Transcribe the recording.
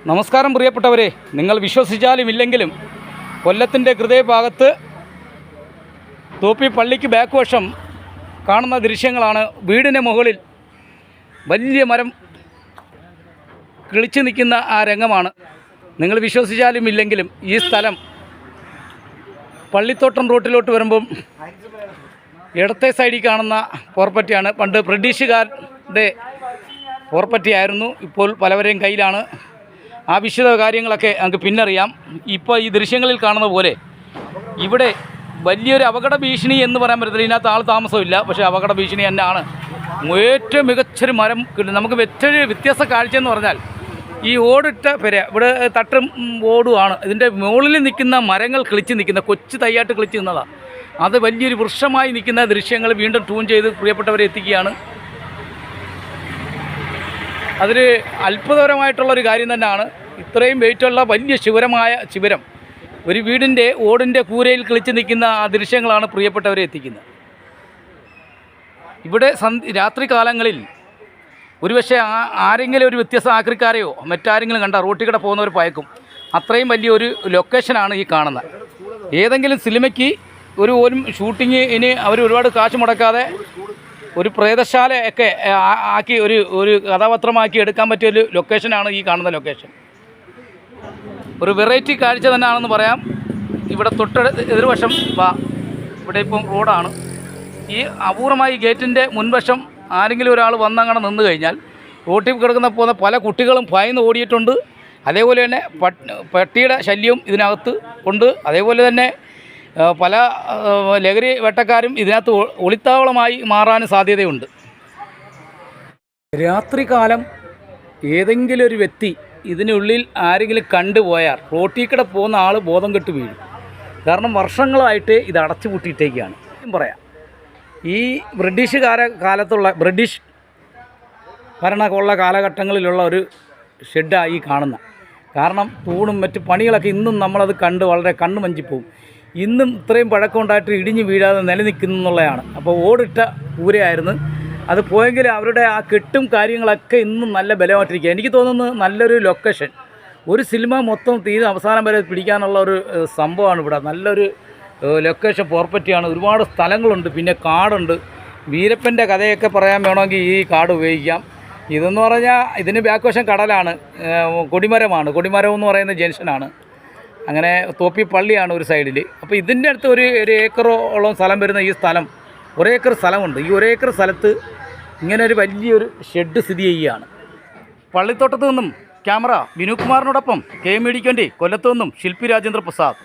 നമസ്കാരം പ്രിയപ്പെട്ടവരെ, നിങ്ങൾ വിശ്വസിച്ചാലും ഇല്ലെങ്കിലും കൊല്ലത്തിൻ്റെ ഹൃദയഭാഗത്ത് തോപ്പി പള്ളിക്ക് ബാക്ക് വശം കാണുന്ന ദൃശ്യങ്ങളാണ്. വീടിന് മുകളിൽ വലിയ മരം കിളിച്ചു നിൽക്കുന്ന ആ രംഗമാണ്. നിങ്ങൾ വിശ്വസിച്ചാലും ഇല്ലെങ്കിലും ഈ സ്ഥലം പള്ളിത്തോട്ടം റൂട്ടിലോട്ട് വരുമ്പം ഇടത്തെ സൈഡിൽ കാണുന്ന പ്രോപ്പർട്ടിയാണ്. പണ്ട് ബ്രിട്ടീഷുകാരുടെ പ്രോപ്പർട്ടി ആയിരുന്നു, ഇപ്പോൾ പലവരെയും കയ്യിലാണ്. ആ വിശദ കാര്യങ്ങളൊക്കെ നമുക്ക് പിന്നറിയാം. ഇപ്പോൾ ഈ ദൃശ്യങ്ങളിൽ കാണുന്ന പോലെ ഇവിടെ വലിയൊരു അപകട ഭീഷണി എന്ന് പറയാൻ പറ്റത്തില്ല. ഇതിനകത്ത് ആൾ താമസമില്ല, പക്ഷേ അപകട ഭീഷണി തന്നെയാണ്. ഏറ്റവും മികച്ചൊരു മരം കിട്ടും. നമുക്ക് മറ്റൊരു വ്യത്യസ്ത കാഴ്ച എന്ന് പറഞ്ഞാൽ ഈ ഓടിട്ട പെര ഇവിടെ തട്ടും ഓടുമാണ്. ഇതിൻ്റെ മുകളിൽ നിൽക്കുന്ന മരങ്ങൾ കിളിച്ച് നിൽക്കുന്ന കൊച്ചു തൈയായിട്ട് കിളിച്ച് നിന്നതാണ്. അത് വലിയൊരു വൃക്ഷമായി നിൽക്കുന്ന ദൃശ്യങ്ങൾ വീണ്ടും ട്യൂൺ ചെയ്ത് പ്രിയപ്പെട്ടവരെ എത്തിക്കുകയാണ്. അതൊരു അത്ഭുതകരമായിട്ടുള്ളൊരു കാര്യം തന്നെയാണ്. ഇത്രയും വെയിറ്റുള്ള വലിയ ശിവരം ഒരു വീടിൻ്റെ ഓടിൻ്റെ കൂരയിൽ കിളിച്ച് നിൽക്കുന്ന ആ ദൃശ്യങ്ങളാണ് പ്രിയപ്പെട്ടവരെ എത്തിക്കുന്നത്. ഇവിടെ രാത്രി കാലങ്ങളിൽ ഒരുപക്ഷെ ആരെങ്കിലും ഒരു വ്യത്യസ്ത ആക്രിക്കാരെയോ മറ്റാരെങ്കിലും കണ്ട റോട്ടിൽ കൂടെ പോകുന്നവർ പയക്കും. അത്രയും വലിയൊരു ലൊക്കേഷനാണ് ഈ കാണുന്നത്. ഏതെങ്കിലും സിനിമയ്ക്ക് ഒരു ഷൂട്ടിങ്ങിന് അവർ ഒരുപാട് കാശ് മുടക്കാതെ ഒരു പ്രേതശാലയൊക്കെ ആക്കി ഒരു കഥാപാത്രമാക്കി എടുക്കാൻ പറ്റിയൊരു ലൊക്കേഷനാണ് ഈ കാണുന്ന ലൊക്കേഷൻ. ഒരു വെറൈറ്റി കാഴ്ച തന്നെയാണെന്ന് പറയാം. ഇവിടെ എതിർവശം ഇവിടെ ഇപ്പം റോഡാണ്. ഈ അപൂർവമായി ഗേറ്റിൻ്റെ മുൻവശം ആരെങ്കിലും ഒരാൾ വന്നങ്ങനെ നിന്ന് കഴിഞ്ഞാൽ റോട്ടിൽ കിടക്കുന്ന പോകുന്ന പല കുട്ടികളും ഭയന്ന് ഓടിയിട്ടുണ്ട്. അതേപോലെ തന്നെ പട്ടിയുടെ ശല്യവും ഇതിനകത്ത് ഉണ്ട്. അതേപോലെ തന്നെ പല ലഹരി വേട്ടക്കാരും ഇതിനകത്ത് ഒളിത്താവളമായി മാറാനും സാധ്യതയുണ്ട്. രാത്രികാലം ഏതെങ്കിലും ഒരു വ്യക്തി ഇതിനുള്ളിൽ ആരെങ്കിലും കണ്ടുപോയാൽ റോട്ടിൽ കൂടെ പോകുന്ന ആൾ ബോധം കെട്ട് വീഴും. കാരണം വർഷങ്ങളായിട്ട് ഇത് അടച്ചു പൂട്ടിയിട്ടേക്കാണ് പറയാം. ഈ ബ്രിട്ടീഷ് ഭരണമുള്ള കാലഘട്ടങ്ങളിലുള്ള ഒരു ഷെഡായി കാണുന്ന. കാരണം തൂണും മറ്റ് പണികളൊക്കെ ഇന്നും നമ്മളത് കണ്ട് വളരെ കണ്ണു മഞ്ചിപ്പോവും. ഇന്നും ഇത്രയും പഴക്കമുണ്ടായിട്ട് ഇടിഞ്ഞ് വീഴാതെ നിലനിൽക്കുന്നു എന്നുള്ളതാണ്. അപ്പോൾ ഓടിട്ട കൂരയായിരുന്നു അത്. പോയെങ്കിൽ അവരുടെ ആ കെട്ടും കാര്യങ്ങളൊക്കെ ഇന്നും നല്ല ബലമായിട്ടിരിക്കുക. എനിക്ക് തോന്നുന്നു നല്ലൊരു ലൊക്കേഷൻ, ഒരു സിനിമ മൊത്തം തീരെ അവസാനം വരെ പിടിക്കാനുള്ള ഒരു സംഭവമാണ് ഇവിടെ. നല്ലൊരു ലൊക്കേഷൻ പ്രോപ്പർട്ടിയാണ്. ഒരുപാട് സ്ഥലങ്ങളുണ്ട്, പിന്നെ കാടുണ്ട്. വീരപ്പൻ്റെ കഥയൊക്കെ പറയാൻ വേണമെങ്കിൽ ഈ കാട് ഉപയോഗിക്കാം. ഇതെന്ന് പറഞ്ഞാൽ ഇതിന് ബാക്ക് വശം കടലാണ്, കൊടിമരമാണ്. കൊടിമരം എന്ന് പറയുന്ന ജംഗ്ഷനാണ്. അങ്ങനെ തോപ്പി പള്ളിയാണ് ഒരു സൈഡിൽ. അപ്പോൾ ഇതിൻ്റെ അടുത്ത് ഒരു ഏക്കറോളം സ്ഥലം വരുന്ന ഈ സ്ഥലം, ഒരേക്കർ സ്ഥലമുണ്ട്. ഈ ഒരേക്കർ സ്ഥലത്ത് ഇങ്ങനെ ഒരു വലിയൊരു ഷെഡ് സ്ഥിതി ചെയ്യുകയാണ്. പള്ളിത്തോട്ടത്തു നിന്നും ക്യാമറ വിനുകുമാറിനോടൊപ്പം KM മീഡിയയ്ക്ക് വേണ്ടി കൊല്ലത്തു നിന്നും ശില്പി രാജേന്ദ്ര പ്രസാദ്.